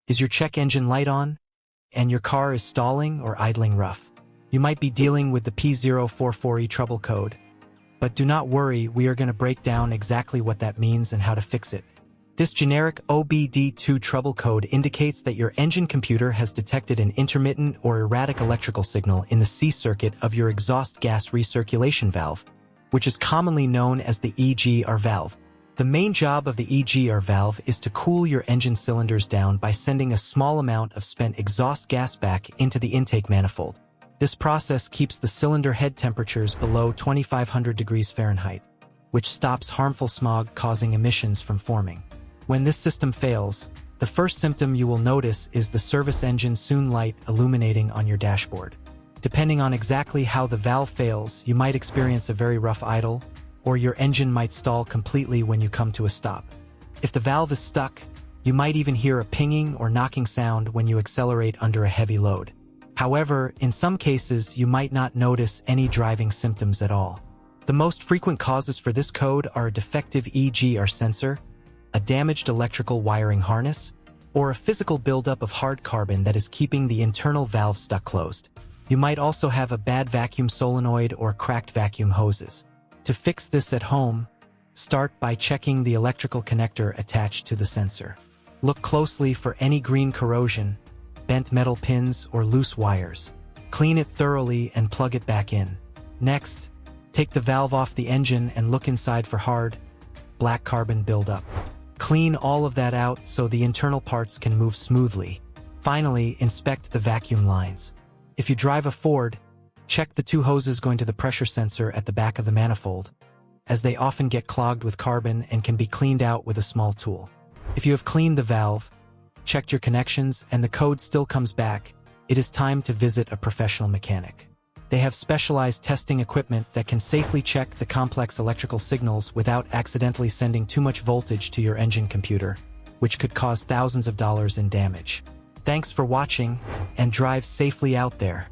Is your check engine light on? And your car is stalling or idling rough? You might be dealing with the P044E trouble code. But do not worry, we are going to break down exactly what that means and how to fix it. This generic OBD2 trouble code indicates that your engine computer has detected an intermittent or erratic electrical signal in the C circuit of your exhaust gas recirculation valve, which is commonly known as the EGR valve. The main job of the EGR valve is to cool your engine cylinders down by sending a small amount of spent exhaust gas back into the intake manifold. This process keeps the cylinder head temperatures below 2500 degrees Fahrenheit, which stops harmful smog causing emissions from forming. When this system fails, the first symptom you will notice is the service engine soon light illuminating on your dashboard. Depending on exactly how the valve fails, you might experience a very rough idle, or your engine might stall completely when you come to a stop. If the valve is stuck, you might even hear a pinging or knocking sound when you accelerate under a heavy load. However, in some cases, you might not notice any driving symptoms at all. The most frequent causes for this code are a defective EGR sensor, a damaged electrical wiring harness, or a physical buildup of hard carbon that is keeping the internal valve stuck closed. You might also have a bad vacuum solenoid or cracked vacuum hoses. To fix this at home, start by checking the electrical connector attached to the sensor. Look closely for any green corrosion, bent metal pins, or loose wires. Clean it thoroughly and plug it back in. Next, take the valve off the engine and look inside for hard, black carbon buildup. Clean all of that out so the internal parts can move smoothly. Finally, inspect the vacuum lines. If you drive a Ford, check the two hoses going to the pressure sensor at the back of the manifold, as they often get clogged with carbon and can be cleaned out with a small tool. If you have cleaned the valve, checked your connections, and the code still comes back, it is time to visit a professional mechanic. They have specialized testing equipment that can safely check the complex electrical signals without accidentally sending too much voltage to your engine computer, which could cause thousands of dollars in damage. Thanks for watching, and drive safely out there.